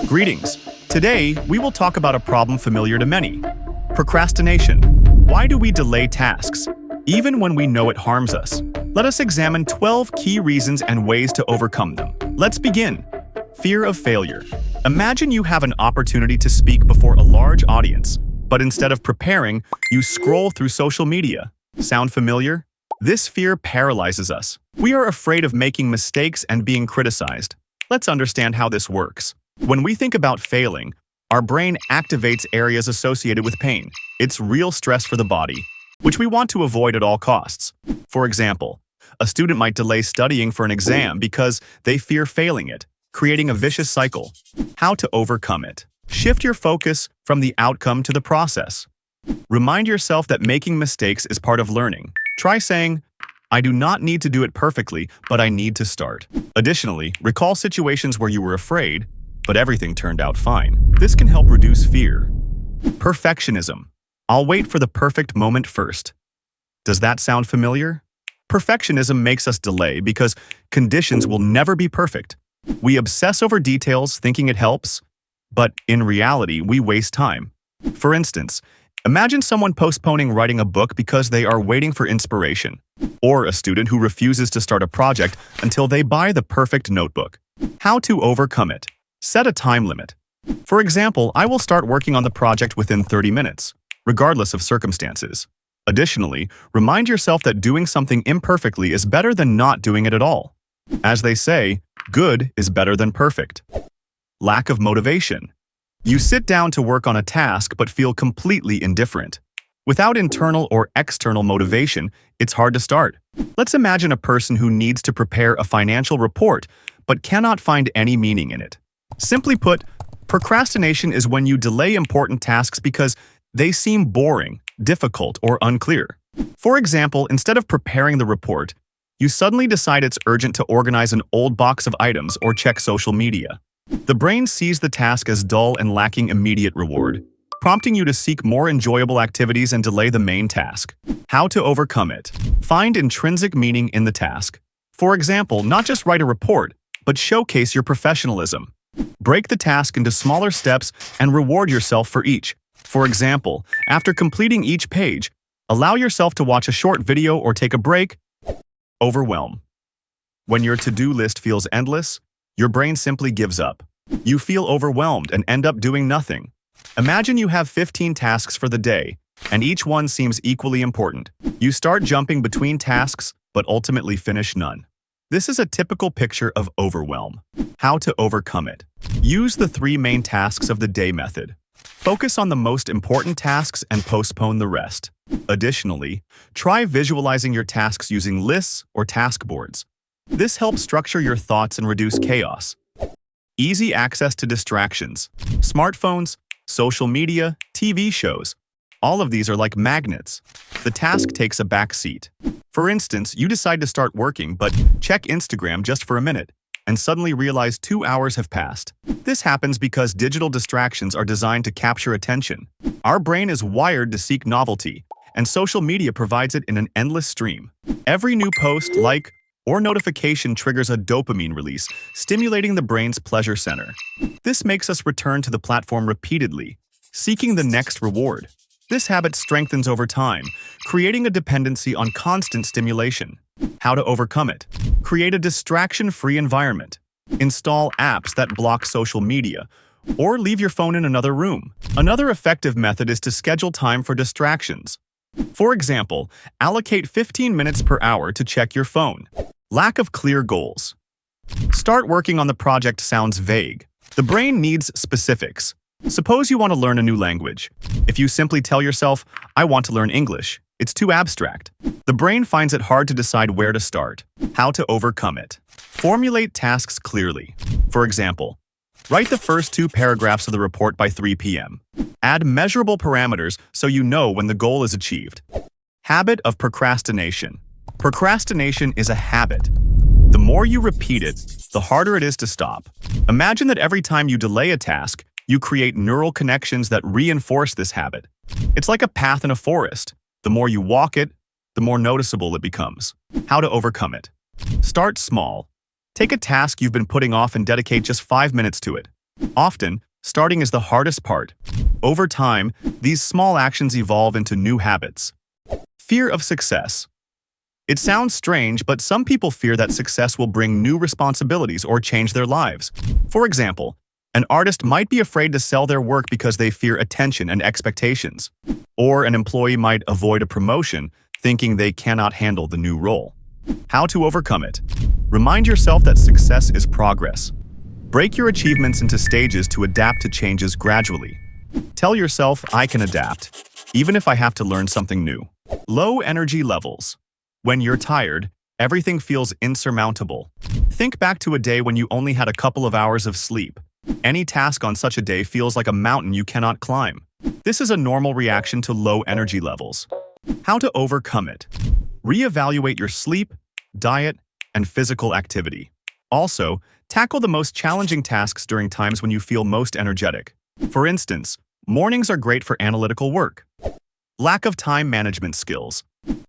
Greetings. Today, we will talk about a problem familiar to many: procrastination. Why do we delay tasks, even when we know it harms us? Let us examine 12 key reasons and ways to overcome them. Let's begin. Fear of failure. Imagine you have an opportunity to speak before a large audience, but instead of preparing, you scroll through social media. Sound familiar? This fear paralyzes us. We are afraid of making mistakes and being criticized. Let's understand how this works. When we think about failing, our brain activates areas associated with pain. It's real stress for the body, which we want to avoid at all costs. For example, a student might delay studying for an exam because they fear failing it, creating a vicious cycle. How to overcome it? Shift your focus from the outcome to the process. Remind yourself that making mistakes is part of learning. Try saying, "I do not need to do it perfectly, but I need to start." Additionally, recall situations where you were afraid, but everything turned out fine. This can help reduce fear. Perfectionism. I'll wait for the perfect moment first. Does that sound familiar? Perfectionism makes us delay because conditions will never be perfect. We obsess over details thinking it helps, but in reality, we waste time. For instance, imagine someone postponing writing a book because they are waiting for inspiration, or a student who refuses to start a project until they buy the perfect notebook. How to overcome it? Set a time limit. For example, I will start working on the project within 30 minutes, regardless of circumstances. Additionally, remind yourself that doing something imperfectly is better than not doing it at all. As they say, good is better than perfect. Lack of motivation. You sit down to work on a task but feel completely indifferent. Without internal or external motivation, it's hard to start. Let's imagine a person who needs to prepare a financial report but cannot find any meaning in it. Simply put, procrastination is when you delay important tasks because they seem boring, difficult, or unclear. For example, instead of preparing the report, you suddenly decide it's urgent to organize an old box of items or check social media. The brain sees the task as dull and lacking immediate reward, prompting you to seek more enjoyable activities and delay the main task. How to overcome it? Find intrinsic meaning in the task. For example, not just write a report, but showcase your professionalism. Break the task into smaller steps and reward yourself for each. For example, after completing each page, allow yourself to watch a short video or take a break. Overwhelm. When your to-do list feels endless, your brain simply gives up. You feel overwhelmed and end up doing nothing. Imagine you have 15 tasks for the day, and each one seems equally important. You start jumping between tasks, but ultimately finish none. This is a typical picture of overwhelm. How to overcome it? Use the 3 main tasks of the day method. Focus on the most important tasks and postpone the rest. Additionally, try visualizing your tasks using lists or task boards. This helps structure your thoughts and reduce chaos. Easy access to distractions. Smartphones, social media, TV shows. All of these are like magnets. The task takes a back seat. For instance, you decide to start working, but check Instagram just for a minute, and suddenly realize 2 hours have passed. This happens because digital distractions are designed to capture attention. Our brain is wired to seek novelty, and social media provides it in an endless stream. Every new post, like, or notification triggers a dopamine release, stimulating the brain's pleasure center. This makes us return to the platform repeatedly, seeking the next reward. This habit strengthens over time, creating a dependency on constant stimulation. How to overcome it? Create a distraction-free environment. Install apps that block social media, or leave your phone in another room. Another effective method is to schedule time for distractions. For example, allocate 15 minutes per hour to check your phone. Lack of clear goals. Start working on the project sounds vague. The brain needs specifics. Suppose you want to learn a new language. If you simply tell yourself, "I want to learn English," it's too abstract. The brain finds it hard to decide where to start. How to overcome it? Formulate tasks clearly. For example, write the first 2 paragraphs of the report by 3 p.m. Add measurable parameters so you know when the goal is achieved. Habit of procrastination. Procrastination is a habit. The more you repeat it, the harder it is to stop. Imagine that every time you delay a task, you create neural connections that reinforce this habit. It's like a path in a forest. The more you walk it, the more noticeable it becomes. How to overcome it? Start small. Take a task you've been putting off and dedicate just 5 minutes to it. Often, starting is the hardest part. Over time, these small actions evolve into new habits. Fear of success. It sounds strange, but some people fear that success will bring new responsibilities or change their lives. For example, an artist might be afraid to sell their work because they fear attention and expectations. Or an employee might avoid a promotion, thinking they cannot handle the new role. How to overcome it? Remind yourself that success is progress. Break your achievements into stages to adapt to changes gradually. Tell yourself, I can adapt, even if I have to learn something new. Low energy levels. When you're tired, everything feels insurmountable. Think back to a day when you only had a couple of hours of sleep. Any task on such a day feels like a mountain you cannot climb. This is a normal reaction to low energy levels. How to overcome it? Reevaluate your sleep, diet, and physical activity. Also, tackle the most challenging tasks during times when you feel most energetic. For instance, mornings are great for analytical work. Lack of time management skills.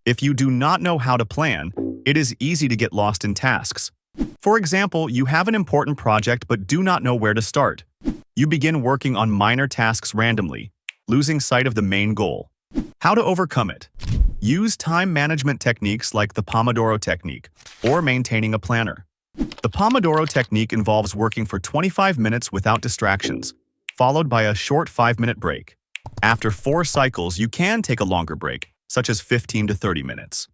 If you do not know how to plan, it is easy to get lost in tasks. For example, you have an important project but do not know where to start. You begin working on minor tasks randomly, losing sight of the main goal. How to overcome it? Use time management techniques like the Pomodoro technique or maintaining a planner. The Pomodoro technique involves working for 25 minutes without distractions, followed by a short 5-minute break. After 4 cycles, you can take a longer break, such as 15 to 30 minutes.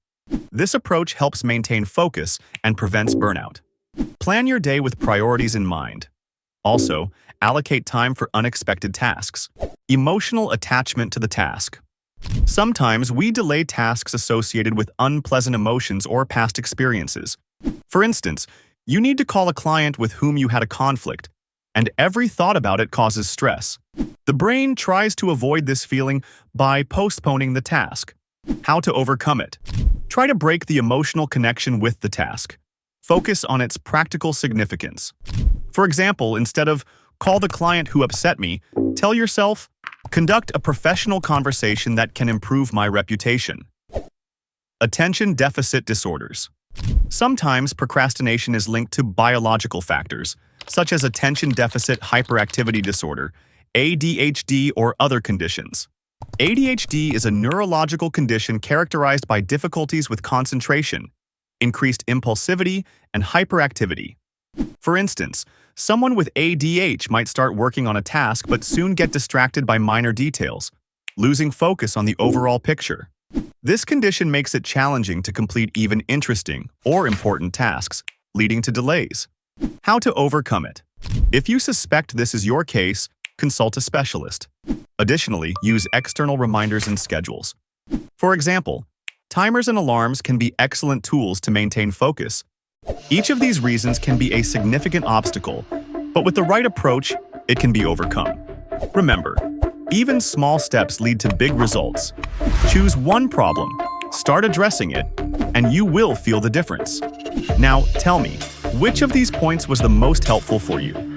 This approach helps maintain focus and prevents burnout. Plan your day with priorities in mind. Also, allocate time for unexpected tasks. Emotional attachment to the task. Sometimes we delay tasks associated with unpleasant emotions or past experiences. For instance, you need to call a client with whom you had a conflict, and every thought about it causes stress. The brain tries to avoid this feeling by postponing the task. How to overcome it? Try to break the emotional connection with the task. Focus on its practical significance. For example, instead of "call the client who upset me," tell yourself, "conduct a professional conversation that can improve my reputation." Attention deficit disorders. Sometimes procrastination is linked to biological factors, such as attention deficit hyperactivity disorder, ADHD, or other conditions. ADHD is a neurological condition characterized by difficulties with concentration, increased impulsivity, and hyperactivity. For instance, someone with ADHD might start working on a task but soon get distracted by minor details, losing focus on the overall picture. This condition makes it challenging to complete even interesting or important tasks, leading to delays. How to overcome it? If you suspect this is your case, consult a specialist. Additionally, use external reminders and schedules. For example, timers and alarms can be excellent tools to maintain focus. Each of these reasons can be a significant obstacle, but with the right approach, it can be overcome. Remember, even small steps lead to big results. Choose one problem, start addressing it, and you will feel the difference. Now, tell me, which of these points was the most helpful for you?